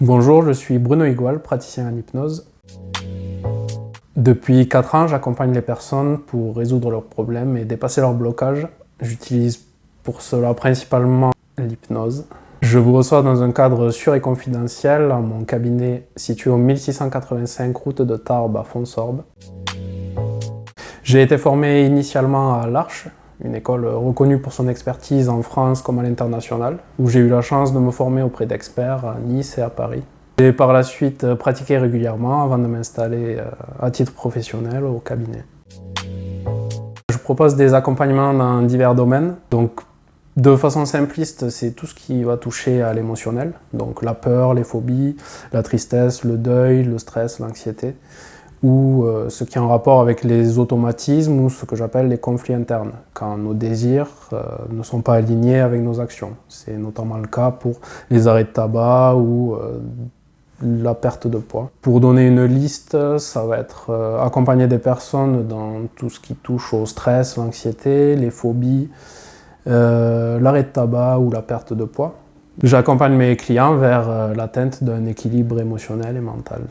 Bonjour, je suis Bruno Igual, praticien en hypnose. Depuis 4 ans, j'accompagne les personnes pour résoudre leurs problèmes et dépasser leurs blocages. J'utilise pour cela principalement l'hypnose. Je vous reçois dans un cadre sûr et confidentiel à mon cabinet situé au 1685 route de Tarbes à Fonsorbe. J'ai été formé initialement à l'Arche, une école reconnue pour son expertise en France comme à l'international, où j'ai eu la chance de me former auprès d'experts à Nice et à Paris. J'ai par la suite pratiqué régulièrement avant de m'installer à titre professionnel au cabinet. Je propose des accompagnements dans divers domaines. Donc, de façon simpliste, c'est tout ce qui va toucher à l'émotionnel, donc la peur, les phobies, la tristesse, le deuil, le stress, l'anxiété, ou ce qui est en rapport avec les automatismes ou ce que j'appelle les conflits internes, quand nos désirs ne sont pas alignés avec nos actions. C'est notamment le cas pour les arrêts de tabac ou la perte de poids. Pour donner une liste, ça va être accompagner des personnes dans tout ce qui touche au stress, l'anxiété, les phobies, l'arrêt de tabac ou la perte de poids. J'accompagne mes clients vers l'atteinte d'un équilibre émotionnel et mental.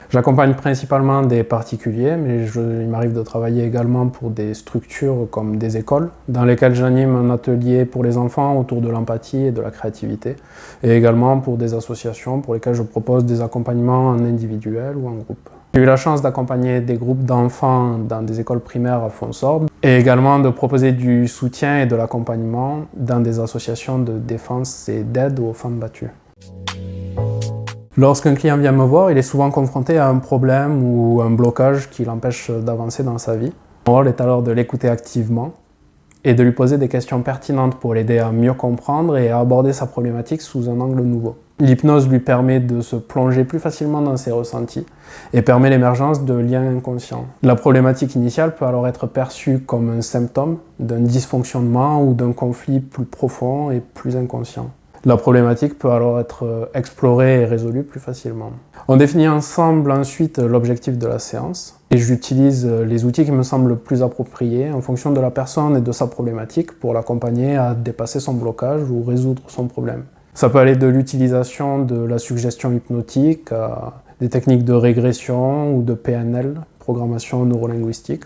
J'accompagne principalement des particuliers, mais il m'arrive de travailler également pour des structures comme des écoles, dans lesquelles j'anime un atelier pour les enfants autour de l'empathie et de la créativité, et également pour des associations pour lesquelles je propose des accompagnements en individuel ou en groupe. J'ai eu la chance d'accompagner des groupes d'enfants dans des écoles primaires à Fonsorbe, et également de proposer du soutien et de l'accompagnement dans des associations de défense et d'aide aux femmes battues. Lorsqu'un client vient me voir, il est souvent confronté à un problème ou un blocage qui l'empêche d'avancer dans sa vie. Mon rôle est alors de l'écouter activement et de lui poser des questions pertinentes pour l'aider à mieux comprendre et à aborder sa problématique sous un angle nouveau. L'hypnose lui permet de se plonger plus facilement dans ses ressentis et permet l'émergence de liens inconscients. La problématique initiale peut alors être perçue comme un symptôme d'un dysfonctionnement ou d'un conflit plus profond et plus inconscient. La problématique peut alors être explorée et résolue plus facilement. On définit ensemble ensuite l'objectif de la séance et j'utilise les outils qui me semblent le plus appropriés en fonction de la personne et de sa problématique pour l'accompagner à dépasser son blocage ou résoudre son problème. Ça peut aller de l'utilisation de la suggestion hypnotique à des techniques de régression ou de PNL, programmation neurolinguistique,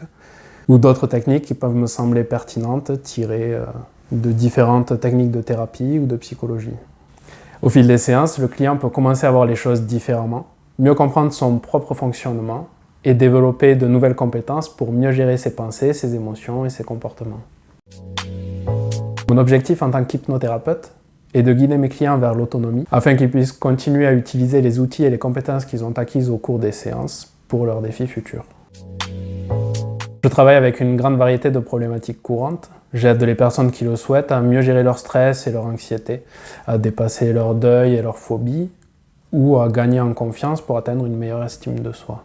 ou d'autres techniques qui peuvent me sembler pertinentes, tirées de différentes techniques de thérapie ou de psychologie. Au fil des séances, le client peut commencer à voir les choses différemment, mieux comprendre son propre fonctionnement et développer de nouvelles compétences pour mieux gérer ses pensées, ses émotions et ses comportements. Mon objectif en tant qu'hypnothérapeute est de guider mes clients vers l'autonomie afin qu'ils puissent continuer à utiliser les outils et les compétences qu'ils ont acquises au cours des séances pour leurs défis futurs. Je travaille avec une grande variété de problématiques courantes. J'aide les personnes qui le souhaitent à mieux gérer leur stress et leur anxiété, à dépasser leur deuil et leur phobie, ou à gagner en confiance pour atteindre une meilleure estime de soi.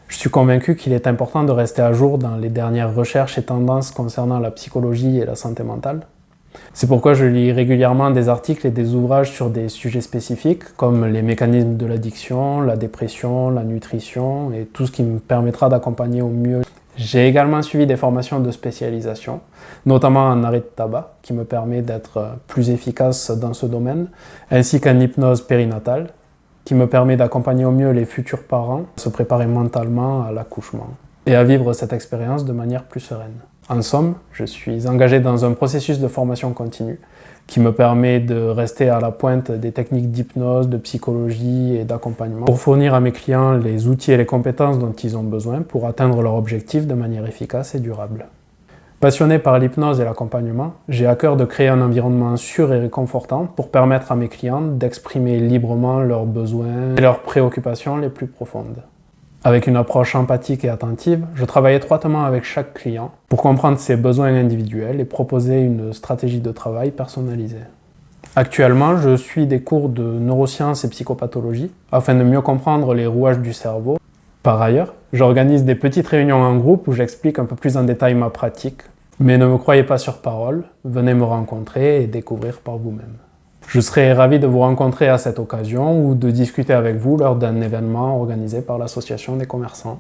Je suis convaincu qu'il est important de rester à jour dans les dernières recherches et tendances concernant la psychologie et la santé mentale. C'est pourquoi je lis régulièrement des articles et des ouvrages sur des sujets spécifiques comme les mécanismes de l'addiction, la dépression, la nutrition et tout ce qui me permettra d'accompagner au mieux. J'ai également suivi des formations de spécialisation, notamment en arrêt de tabac, qui me permet d'être plus efficace dans ce domaine, ainsi qu'en hypnose périnatale, qui me permet d'accompagner au mieux les futurs parents à se préparer mentalement à l'accouchement et à vivre cette expérience de manière plus sereine. En somme, je suis engagé dans un processus de formation continue qui me permet de rester à la pointe des techniques d'hypnose, de psychologie et d'accompagnement pour fournir à mes clients les outils et les compétences dont ils ont besoin pour atteindre leur objectif de manière efficace et durable. Passionné par l'hypnose et l'accompagnement, j'ai à cœur de créer un environnement sûr et réconfortant pour permettre à mes clients d'exprimer librement leurs besoins et leurs préoccupations les plus profondes. Avec une approche empathique et attentive, je travaille étroitement avec chaque client pour comprendre ses besoins individuels et proposer une stratégie de travail personnalisée. Actuellement, je suis des cours de neurosciences et psychopathologie afin de mieux comprendre les rouages du cerveau. Par ailleurs, j'organise des petites réunions en groupe où j'explique un peu plus en détail ma pratique. Mais ne me croyez pas sur parole, venez me rencontrer et découvrir par vous-même. Je serai ravi de vous rencontrer à cette occasion ou de discuter avec vous lors d'un événement organisé par l'Association des commerçants.